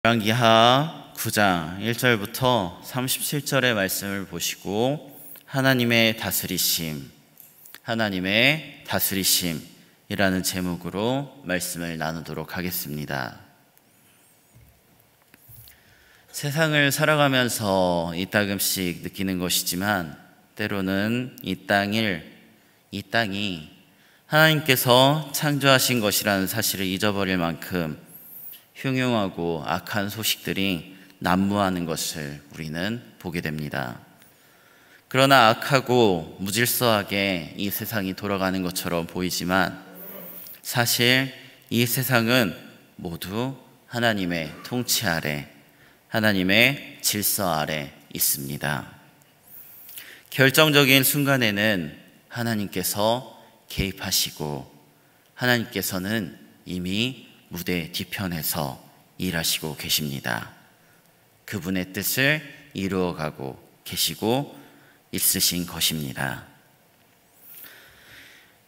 열왕기하 9장 1절부터 37절의 말씀을 보시고 하나님의 다스리심이라는 제목으로 말씀을 나누도록 하겠습니다. 세상을 살아가면서 이따금씩 느끼는 것이지만 때로는 이 땅이 하나님께서 창조하신 것이라는 사실을 잊어버릴 만큼 흉흉하고 악한 소식들이 난무하는 것을 우리는 보게 됩니다. 그러나 악하고 무질서하게 이 세상이 돌아가는 것처럼 보이지만 사실 이 세상은 모두 하나님의 통치 아래, 하나님의 질서 아래 있습니다. 결정적인 순간에는 하나님께서 개입하시고 하나님께서는 이미 무대 뒤편에서 일하시고 계십니다. 그분의 뜻을 이루어가고 계시고 있으신 것입니다.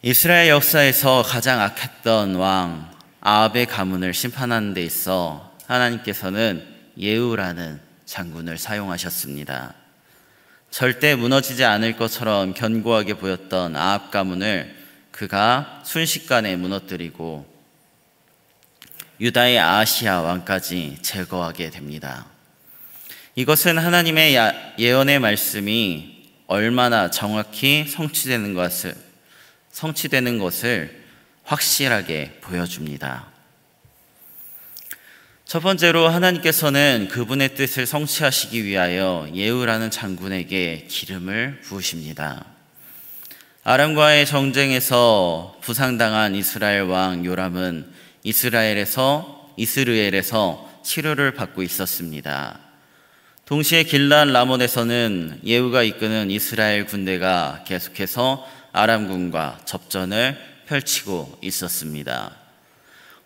이스라엘 역사에서 가장 악했던 왕 아합의 가문을 심판하는 데 있어 하나님께서는 예후라는 장군을 사용하셨습니다. 절대 무너지지 않을 것처럼 견고하게 보였던 아합 가문을 그가 순식간에 무너뜨리고 유다의 아하시야 왕까지 제거하게 됩니다. 이것은 하나님의 예언의 말씀이 얼마나 정확히 성취되는 것을 확실하게 보여줍니다. 첫 번째로 하나님께서는 그분의 뜻을 성취하시기 위하여 예후라는 장군에게 기름을 부으십니다. 아람과의 전쟁에서 부상당한 이스라엘 왕 요람은 이스라엘에서 치료를 받고 있었습니다. 동시에 길르앗 라몬에서는 예후가 이끄는 이스라엘 군대가 계속해서 아람군과 접전을 펼치고 있었습니다.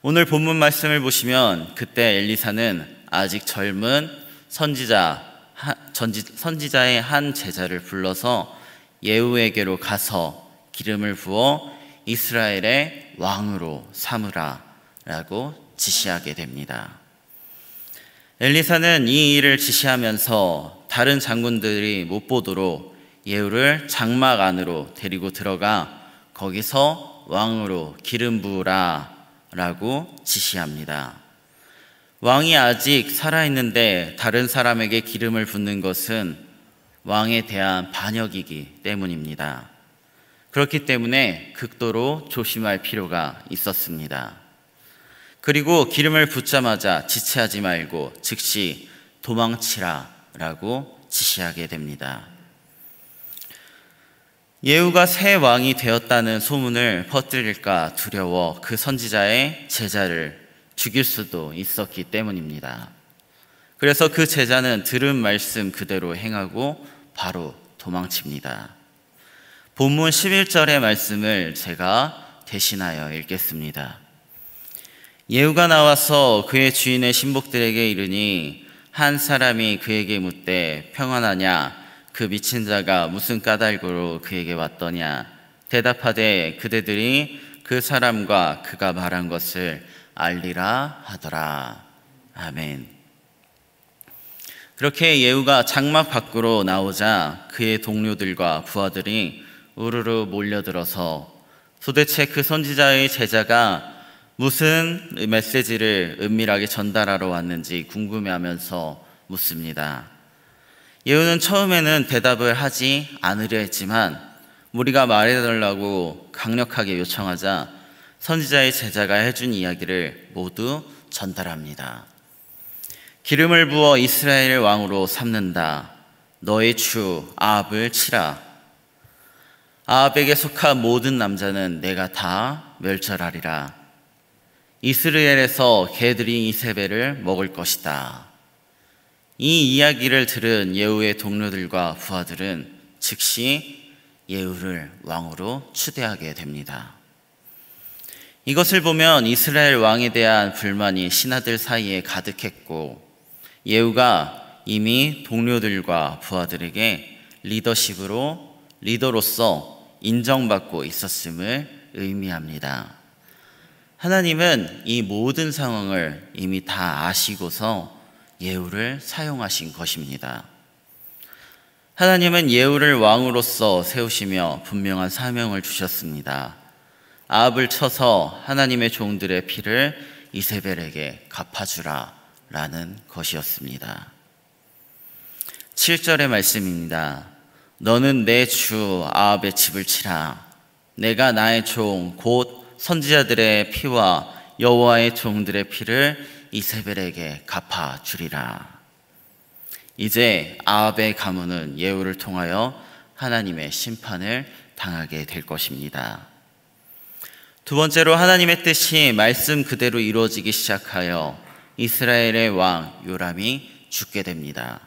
오늘 본문 말씀을 보시면 그때 엘리사는 아직 젊은 선지자의 한 제자를 불러서 예후에게로 가서 기름을 부어 이스라엘의 왕으로 삼으라 라고 지시하게 됩니다. 엘리사는 이 일을 지시하면서 다른 장군들이 못 보도록 예후를 장막 안으로 데리고 들어가 거기서 왕으로 기름 부으라 라고 지시합니다. 왕이 아직 살아있는데 다른 사람에게 기름을 붓는 것은 왕에 대한 반역이기 때문입니다. 그렇기 때문에 극도로 조심할 필요가 있었습니다. 그리고 기름을 붓자마자 지체하지 말고 즉시 도망치라 라고 지시하게 됩니다. 예후가 새 왕이 되었다는 소문을 퍼뜨릴까 두려워 그 선지자의 제자를 죽일 수도 있었기 때문입니다. 그래서 그 제자는 들은 말씀 그대로 행하고 바로 도망칩니다. 본문 11절의 말씀을 제가 대신하여 읽겠습니다. 예후가 나와서 그의 주인의 신복들에게 이르니 한 사람이 그에게 묻되 평안하냐? 그 미친 자가 무슨 까닭으로 그에게 왔더냐? 대답하되 그대들이 그 사람과 그가 말한 것을 알리라 하더라. 아멘. 그렇게 예후가 장막 밖으로 나오자 그의 동료들과 부하들이 우르르 몰려들어서 도대체 그 선지자의 제자가 무슨 메시지를 은밀하게 전달하러 왔는지 궁금해하면서 묻습니다. 예후는 처음에는 대답을 하지 않으려 했지만 무리가 말해달라고 강력하게 요청하자 선지자의 제자가 해준 이야기를 모두 전달합니다. 기름을 부어 이스라엘 왕으로 삼는다. 너의 주 아합을 치라. 아합에게 속한 모든 남자는 내가 다 멸절하리라. 이스라엘에서 개들이 이세벨을 먹을 것이다. 이 이야기를 들은 예후의 동료들과 부하들은 즉시 예후를 왕으로 추대하게 됩니다. 이것을 보면 이스라엘 왕에 대한 불만이 신하들 사이에 가득했고 예후가 이미 동료들과 부하들에게 리더로서 인정받고 있었음을 의미합니다. 하나님은 이 모든 상황을 이미 다 아시고서 예후를 사용하신 것입니다. 하나님은 예후를 왕으로서 세우시며 분명한 사명을 주셨습니다. 아합을 쳐서 하나님의 종들의 피를 이세벨에게 갚아주라 라는 것이었습니다. 7절의 말씀입니다. 너는 내 주 아합의 집을 치라. 내가 나의 종 곧 선지자들의 피와 여호와의 종들의 피를 이세벨에게 갚아주리라. 이제 아합의 가문은 예후를 통하여 하나님의 심판을 당하게 될 것입니다. 두 번째로 하나님의 뜻이 말씀 그대로 이루어지기 시작하여 이스라엘의 왕 요람이 죽게 됩니다.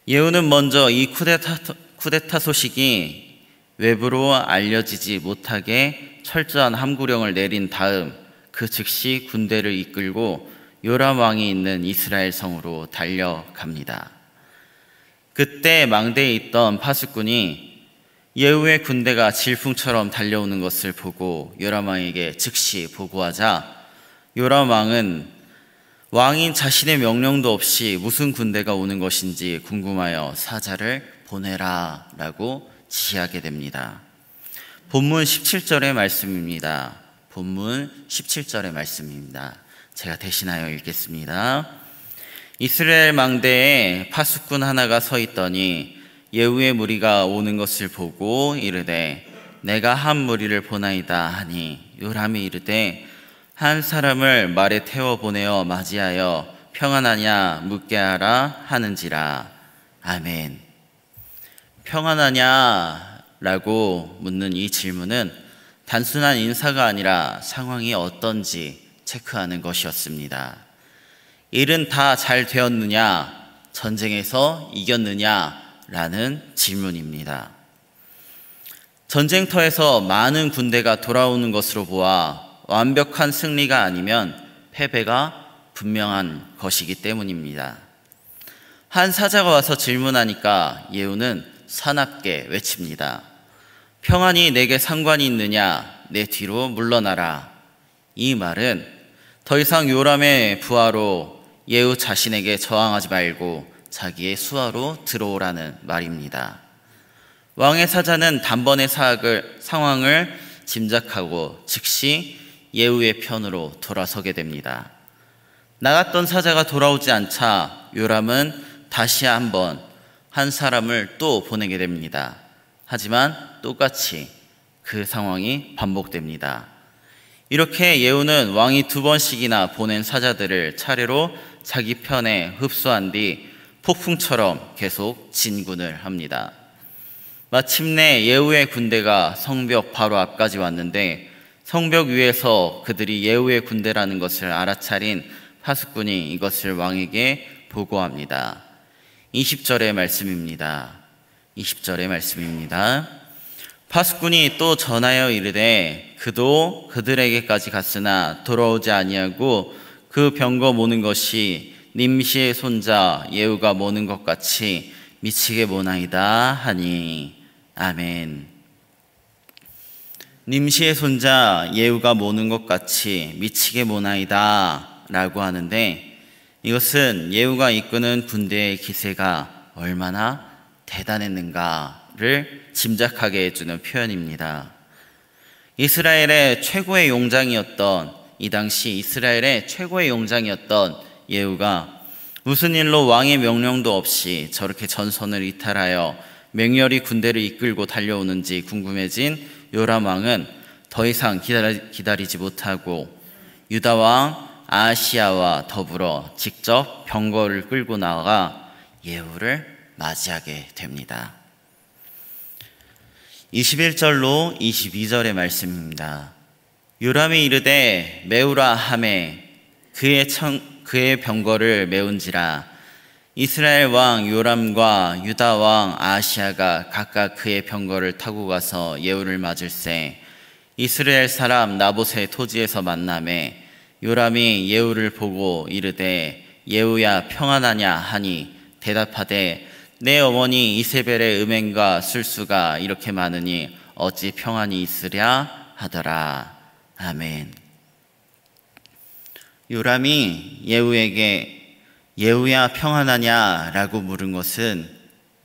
예후는 먼저 이 쿠데타 소식이 외부로 알려지지 못하게 철저한 함구령을 내린 다음 그 즉시 군대를 이끌고 요람 왕이 있는 이스라엘 성으로 달려갑니다. 그때 망대에 있던 파수꾼이 예후의 군대가 질풍처럼 달려오는 것을 보고 요람 왕에게 즉시 보고하자 요람 왕은 왕인 자신의 명령도 없이 무슨 군대가 오는 것인지 궁금하여 사자를 보내라 라고 지시하게 됩니다. 본문 17절의 말씀입니다. 본문 17절의 말씀입니다. 제가 대신하여 읽겠습니다. 이스라엘 망대에 파수꾼 하나가 서 있더니 예후의 무리가 오는 것을 보고 이르되 내가 한 무리를 보나이다 하니 요람이 이르되 한 사람을 말에 태워 보내어 맞이하여 평안하냐 묻게 하라 하는지라. 아멘. 평안하냐 라고 묻는 이 질문은 단순한 인사가 아니라 상황이 어떤지 체크하는 것이었습니다. 일은 다 잘 되었느냐, 전쟁에서 이겼느냐 라는 질문입니다. 전쟁터에서 많은 군대가 돌아오는 것으로 보아 완벽한 승리가 아니면 패배가 분명한 것이기 때문입니다. 한 사자가 와서 질문하니까 예후는 사납게 외칩니다. 평안히 내게 상관이 있느냐, 내 뒤로 물러나라. 이 말은 더 이상 요람의 부하로 예후 자신에게 저항하지 말고 자기의 수하로 들어오라는 말입니다. 왕의 사자는 단번에 상황을 짐작하고 즉시 예후의 편으로 돌아서게 됩니다. 나갔던 사자가 돌아오지 않자 요람은 다시 한번 한 사람을 또 보내게 됩니다. 하지만 똑같이 그 상황이 반복됩니다. 이렇게 예후는 왕이 2번씩이나 보낸 사자들을 차례로 자기 편에 흡수한 뒤 폭풍처럼 계속 진군을 합니다. 마침내 예후의 군대가 성벽 바로 앞까지 왔는데 성벽 위에서 그들이 예후의 군대라는 것을 알아차린 파수꾼이 이것을 왕에게 보고합니다. 20절의 말씀입니다. 20절의 말씀입니다. 파수꾼이 또 전하여 이르되 그도 그들에게까지 갔으나 돌아오지 아니하고 그 병거 모는 것이 nim시의 손자 예후가 모는 것 같이 미치게 모나이다 하니. 아멘. nim시의 손자 예후가 모는 것 같이 미치게 모나이다 라고 하는데 이것은 예후가 이끄는 군대의 기세가 얼마나 대단했는가를 짐작하게 해주는 표현입니다. 이스라엘의 최고의 용장이었던 이 당시 이스라엘의 최고의 용장이었던 예후가 무슨 일로 왕의 명령도 없이 저렇게 전선을 이탈하여 맹렬히 군대를 이끌고 달려오는지 궁금해진 요람 왕은 더 이상 기다리지 못하고 유다 왕 아하시야와 더불어 직접 병거를 끌고 나가 예후를 맞이하게 됩니다. 21절로 22절의 말씀입니다. 요람이 이르되 메우라 하매 그의 병거를 메운지라. 이스라엘 왕 요람과 유다 왕 아하시야가 각각 그의 병거를 타고 가서 예후를 맞을세. 이스라엘 사람 나봇의 토지에서 만나매 요람이 예후를 보고 이르되 예후야 평안하냐 하니 대답하되 내 어머니 이세벨의 음행과 술수가 이렇게 많으니 어찌 평안이 있으랴 하더라. 아멘. 요람이 예후에게 예후야 평안하냐? 라고 물은 것은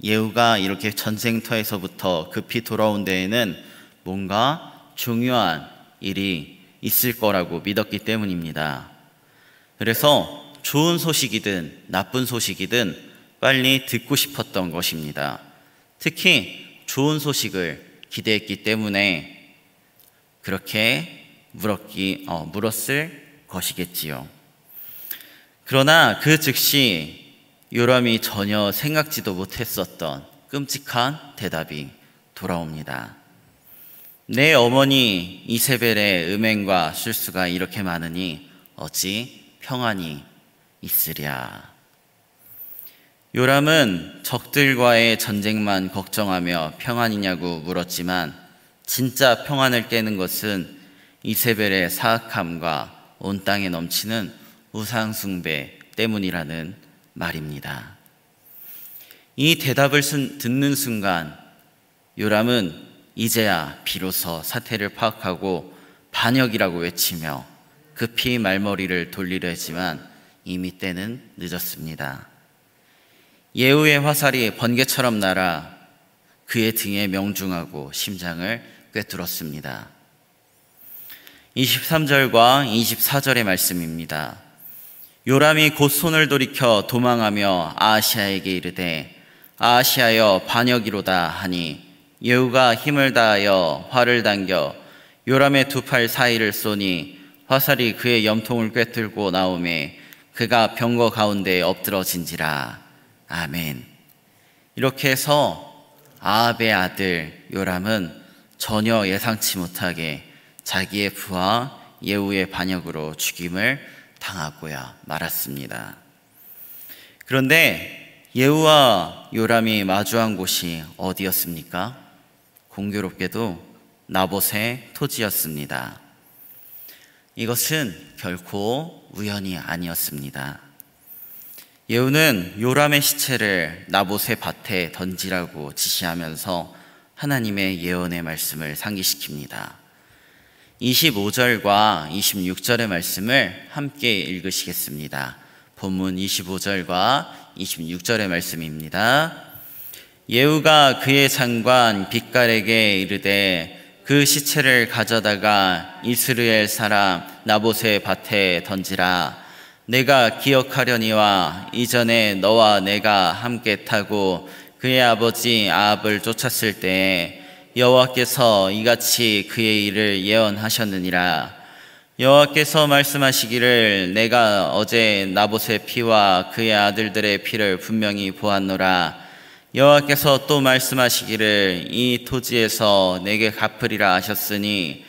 예후가 이렇게 전쟁터에서부터 급히 돌아온 데에는 뭔가 중요한 일이 있을 거라고 믿었기 때문입니다. 그래서 좋은 소식이든 나쁜 소식이든 빨리 듣고 싶었던 것입니다. 특히 좋은 소식을 기대했기 때문에 그렇게 물었을 것이겠지요. 그러나 그 즉시 요람이 전혀 생각지도 못했었던 끔찍한 대답이 돌아옵니다. 내 어머니 이세벨의 음행과 실수가 이렇게 많으니 어찌 평안이 있으랴. 요람은 적들과의 전쟁만 걱정하며 평안이냐고 물었지만 진짜 평안을 깨는 것은 이세벨의 사악함과 온 땅에 넘치는 우상 숭배 때문이라는 말입니다. 이 대답을 듣는 순간 요람은 이제야 비로소 사태를 파악하고 반역이라고 외치며 급히 말머리를 돌리려 했지만 이미 때는 늦었습니다. 예후의 화살이 번개처럼 날아 그의 등에 명중하고 심장을 꿰뚫었습니다. 23절과 24절의 말씀입니다. 요람이 곧 손을 돌이켜 도망하며 아하시아에게 이르되 아하시아여 반역이로다 하니 예후가 힘을 다하여 활을 당겨 요람의 두 팔 사이를 쏘니 화살이 그의 염통을 꿰뚫고 나오매 그가 병거 가운데 엎드러진지라. 아멘. 이렇게 해서 아합의 아들 요람은 전혀 예상치 못하게 자기의 부하 예후의 반역으로 죽임을 당하고야 말았습니다. 그런데 예후와 요람이 마주한 곳이 어디였습니까? 공교롭게도 나봇의 토지였습니다. 이것은 결코 우연이 아니었습니다. 예후는 요람의 시체를 나봇의 밭에 던지라고 지시하면서 하나님의 예언의 말씀을 상기시킵니다. 25절과 26절의 말씀을 함께 읽으시겠습니다. 본문 25절과 26절의 말씀입니다. 예후가 그의 장관 빗갈에게 이르되 그 시체를 가져다가 이스라엘 사람 나봇의 밭에 던지라. 내가 기억하려니와 이전에 너와 내가 함께 타고 그의 아버지 아합을 쫓았을 때에 여호와께서 이같이 그의 일을 예언하셨느니라. 여호와께서 말씀하시기를 내가 어제 나봇의 피와 그의 아들들의 피를 분명히 보았노라. 여호와께서 또 말씀하시기를 이 토지에서 내게 갚으리라 하셨으니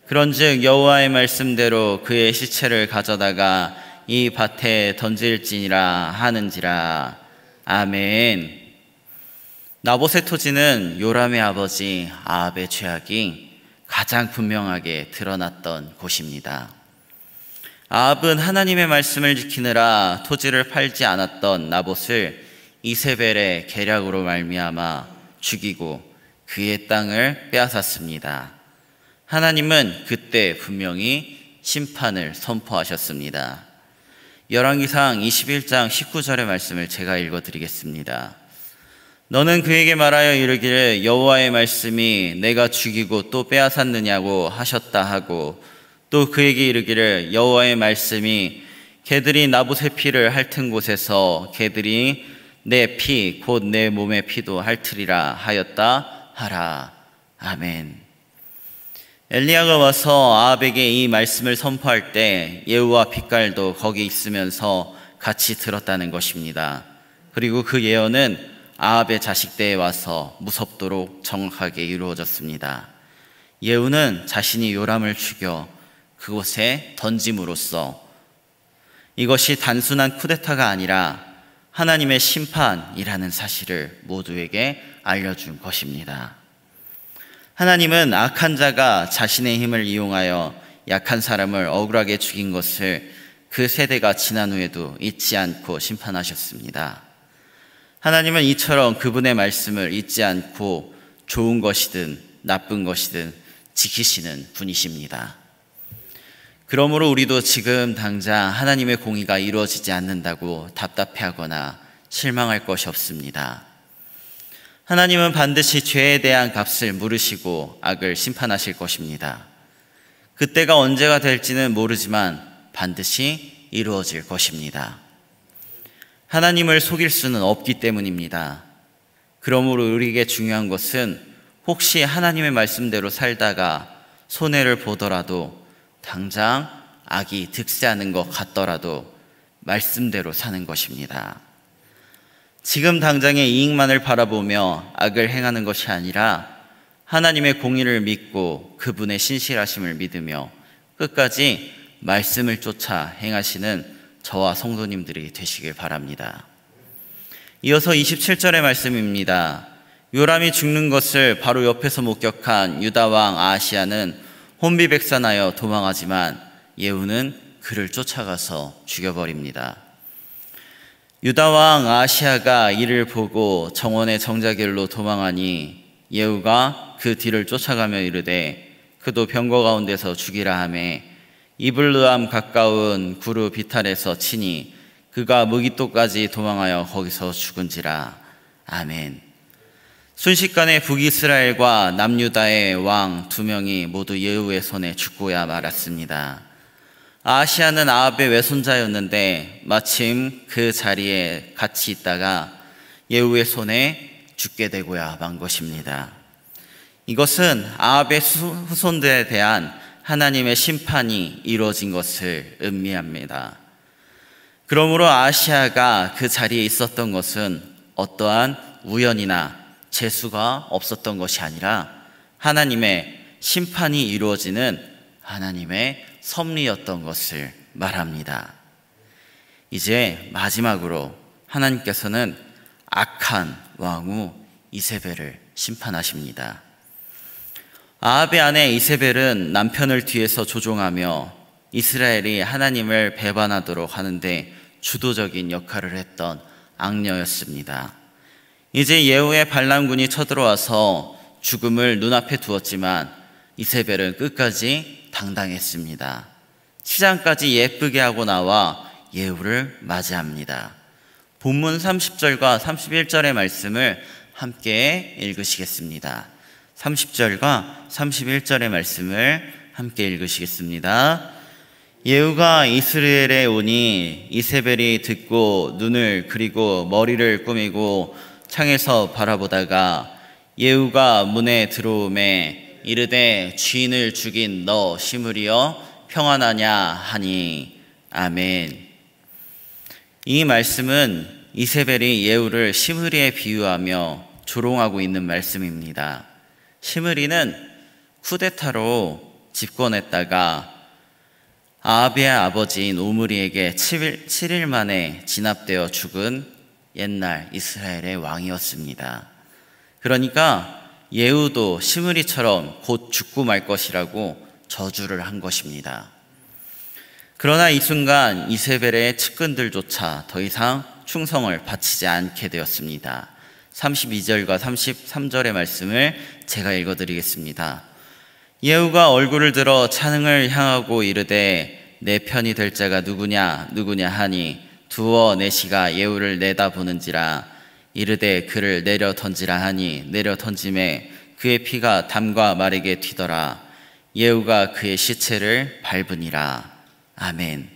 그런즉 여호와의 말씀대로 그의 시체를 가져다가 이 밭에 던질지니라 하는지라. 아멘. 나봇의 토지는 요람의 아버지 아합의 죄악이 가장 분명하게 드러났던 곳입니다. 아합은 하나님의 말씀을 지키느라 토지를 팔지 않았던 나봇을 이세벨의 계략으로 말미암아 죽이고 그의 땅을 빼앗았습니다. 하나님은 그때 분명히 심판을 선포하셨습니다. 열왕기상 21장 19절의 말씀을 제가 읽어드리겠습니다. 너는 그에게 말하여 이르기를 여호와의 말씀이 내가 죽이고 또 빼앗았느냐고 하셨다 하고 또 그에게 이르기를 여호와의 말씀이 개들이 나봇의 피를 핥은 곳에서 개들이 내 피 곧 내 몸의 피도 핥으리라 하였다 하라. 아멘. 엘리야가 와서 아합에게 이 말씀을 선포할 때 예후와 빗갈도 거기 있으면서 같이 들었다는 것입니다. 그리고 그 예언은 아합의 자식대에 와서 무섭도록 정확하게 이루어졌습니다. 예후는 자신이 요람을 죽여 그곳에 던짐으로써 이것이 단순한 쿠데타가 아니라 하나님의 심판이라는 사실을 모두에게 알려준 것입니다. 하나님은 악한 자가 자신의 힘을 이용하여 약한 사람을 억울하게 죽인 것을 그 세대가 지난 후에도 잊지 않고 심판하셨습니다. 하나님은 이처럼 그분의 말씀을 잊지 않고 좋은 것이든 나쁜 것이든 지키시는 분이십니다. 그러므로 우리도 지금 당장 하나님의 공의가 이루어지지 않는다고 답답해하거나 실망할 것이 없습니다. 하나님은 반드시 죄에 대한 값을 물으시고 악을 심판하실 것입니다. 그때가 언제가 될지는 모르지만 반드시 이루어질 것입니다. 하나님을 속일 수는 없기 때문입니다. 그러므로 우리에게 중요한 것은 혹시 하나님의 말씀대로 살다가 손해를 보더라도 당장 악이 득세하는 것 같더라도 말씀대로 사는 것입니다. 지금 당장의 이익만을 바라보며 악을 행하는 것이 아니라 하나님의 공의를 믿고 그분의 신실하심을 믿으며 끝까지 말씀을 쫓아 행하시는 저와 성도님들이 되시길 바랍니다. 이어서 27절의 말씀입니다. 요람이 죽는 것을 바로 옆에서 목격한 유다왕 아하시야는 혼비백산하여 도망하지만 예후는 그를 쫓아가서 죽여버립니다. 유다왕 아하시야가 이를 보고 정원의 정자길로 도망하니 예후가 그 뒤를 쫓아가며 이르되 그도 병거 가운데서 죽이라 하매 이블르암 가까운 구르 비탈에서 치니 그가 무기토까지 도망하여 거기서 죽은지라. 아멘. 순식간에 북이스라엘과 남유다의 왕 2명이 모두 예후의 손에 죽고야 말았습니다. 아하시야는 아합의 외손자였는데 마침 그 자리에 같이 있다가 예후의 손에 죽게 되고야 만 것입니다. 이것은 아합의 후손들에 대한 하나님의 심판이 이루어진 것을 의미합니다. 그러므로 아하시야가 그 자리에 있었던 것은 어떠한 우연이나 재수가 없었던 것이 아니라 하나님의 심판이 이루어지는 하나님의 섭리였던 것을 말합니다. 이제 마지막으로 하나님께서는 악한 왕후 이세벨을 심판하십니다. 아합의 아내 이세벨은 남편을 뒤에서 조종하며 이스라엘이 하나님을 배반하도록 하는데 주도적인 역할을 했던 악녀였습니다. 이제 예후의 반란군이 쳐들어와서 죽음을 눈앞에 두었지만 이세벨은 끝까지 당당했습니다. 치장까지 예쁘게 하고 나와 예후를 맞이합니다. 본문 30절과 31절의 말씀을 함께 읽으시겠습니다. 30절과 31절의 말씀을 함께 읽으시겠습니다. 예후가 이스라엘에 오니 이세벨이 듣고 눈을 그리고 머리를 꾸미고 창에서 바라보다가 예후가 문에 들어오매 이르되 주인을 죽인 너 시므리여 평안하냐 하니. 아멘. 이 말씀은 이세벨이 예후를 시므리에 비유하며 조롱하고 있는 말씀입니다. 시므리는 쿠데타로 집권했다가 아합의 아버지인 오므리에게 7일 만에 진압되어 죽은 옛날 이스라엘의 왕이었습니다. 그러니까 예후도 시므리처럼 곧 죽고 말 것이라고 저주를 한 것입니다. 그러나 이 순간 이세벨의 측근들조차 더 이상 충성을 바치지 않게 되었습니다. 32절과 33절의 말씀을 제가 읽어드리겠습니다. 예후가 얼굴을 들어 찬응을 향하고 이르되 내 편이 될 자가 누구냐 하니 두어 내시가 예후를 내다보는지라. 이르되 그를 내려 던지라 하니 내려 던짐에 그의 피가 담과 말에게 튀더라. 예후가 그의 시체를 밟으니라. 아멘.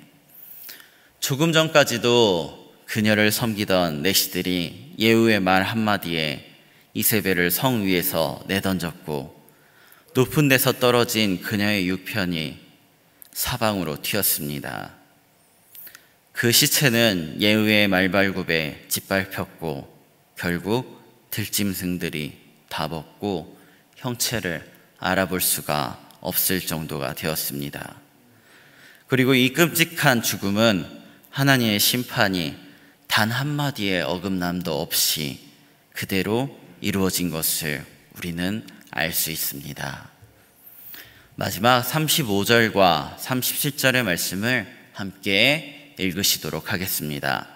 조금 전까지도 그녀를 섬기던 내시들이 예후의 말 한마디에 이세벨을 성 위에서 내던졌고 높은 데서 떨어진 그녀의 유편이 사방으로 튀었습니다. 그 시체는 예후의 말발굽에 짓밟혔고 결국 들짐승들이 다 먹고 형체를 알아볼 수가 없을 정도가 되었습니다. 그리고 이 끔찍한 죽음은 하나님의 심판이 단 한마디의 어긋남도 없이 그대로 이루어진 것을 우리는 알 수 있습니다. 마지막 35절과 37절의 말씀을 함께 읽으시도록 하겠습니다.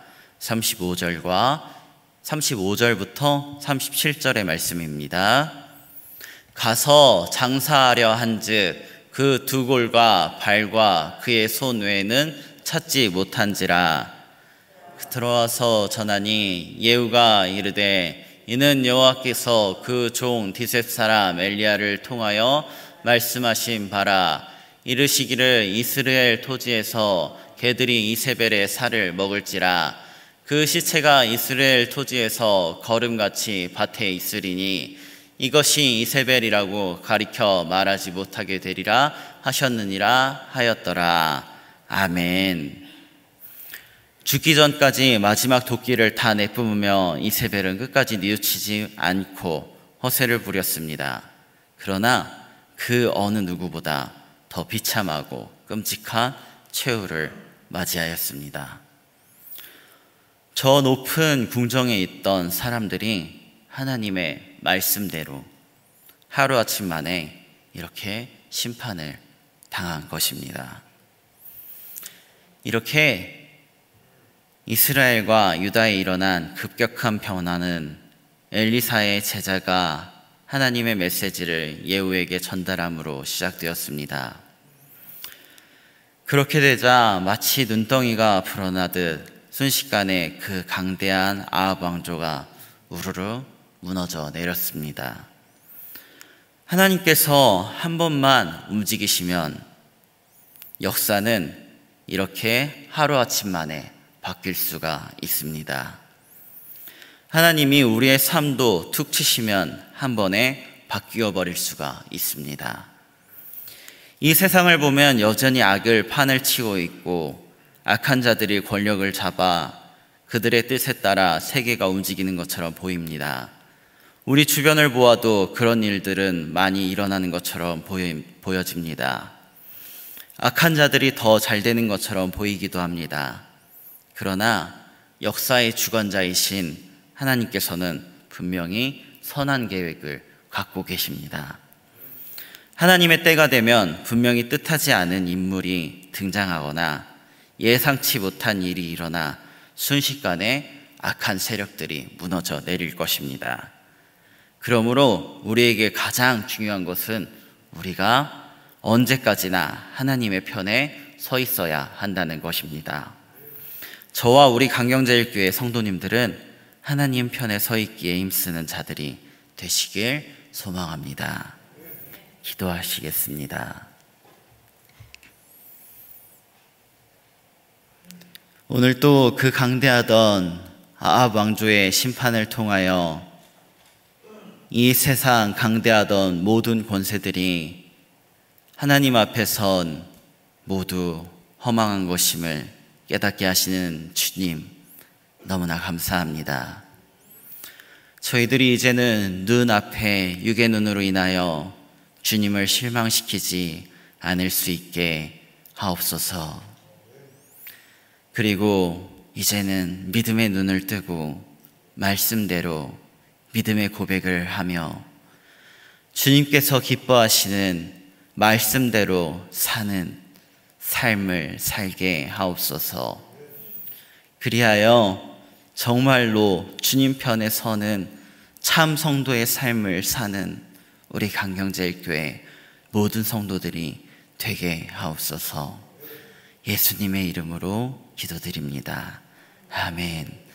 35절부터 37절의 말씀입니다. 가서 장사하려 한즉 그 두 골과 발과 그의 손 외에는 찾지 못한지라. 들어와서 전하니 예후가 이르되 이는 여호와께서 그 종 디셉 사람 엘리야를 통하여 말씀하신 바라. 이르시기를 이스라엘 토지에서 개들이 이세벨의 살을 먹을지라. 그 시체가 이스라엘 토지에서 거름같이 밭에 있으리니 이것이 이세벨이라고 가리켜 말하지 못하게 되리라 하셨느니라 하였더라. 아멘. 죽기 전까지 마지막 도끼를 다 내뿜으며 이세벨은 끝까지 뉘우치지 않고 허세를 부렸습니다. 그러나 그 어느 누구보다 더 비참하고 끔찍한 최후를 맞이하였습니다. 저 높은 궁정에 있던 사람들이 하나님의 말씀대로 하루아침 만에 이렇게 심판을 당한 것입니다. 이렇게 이스라엘과 유다에 일어난 급격한 변화는 엘리사의 제자가 하나님의 메시지를 예후에게 전달함으로 시작되었습니다. 그렇게 되자 마치 눈덩이가 불어나듯 순식간에 그 강대한 아합 왕조가 우르르 무너져 내렸습니다. 하나님께서 한 번만 움직이시면 역사는 이렇게 하루아침 만에 바뀔 수가 있습니다. 하나님이 우리의 삶도 툭 치시면 한 번에 바뀌어 버릴 수가 있습니다. 이 세상을 보면 여전히 악을 판을 치고 있고 악한 자들이 권력을 잡아 그들의 뜻에 따라 세계가 움직이는 것처럼 보입니다. 우리 주변을 보아도 그런 일들은 많이 일어나는 것처럼 보여집니다. 악한 자들이 더 잘 되는 것처럼 보이기도 합니다. 그러나 역사의 주관자이신 하나님께서는 분명히 선한 계획을 갖고 계십니다. 하나님의 때가 되면 분명히 뜻하지 않은 인물이 등장하거나 예상치 못한 일이 일어나 순식간에 악한 세력들이 무너져 내릴 것입니다. 그러므로 우리에게 가장 중요한 것은 우리가 언제까지나 하나님의 편에 서 있어야 한다는 것입니다. 저와 우리 강경제일교회 성도님들은 하나님 편에 서 있기에 힘쓰는 자들이 되시길 소망합니다. 기도하시겠습니다. 오늘 또 그 강대하던 아합 왕조의 심판을 통하여 이 세상 강대하던 모든 권세들이 하나님 앞에 선 모두 허망한 것임을 깨닫게 하시는 주님, 너무나 감사합니다. 저희들이 이제는 눈앞에 육의 눈으로 인하여 주님을 실망시키지 않을 수 있게 하옵소서. 그리고 이제는 믿음의 눈을 뜨고 말씀대로 믿음의 고백을 하며 주님께서 기뻐하시는 말씀대로 사는 삶을 살게 하옵소서. 그리하여 정말로 주님 편에 서는 참 성도의 삶을 사는 우리 강경제일교회 모든 성도들이 되게 하옵소서. 예수님의 이름으로 기도드립니다. 아멘.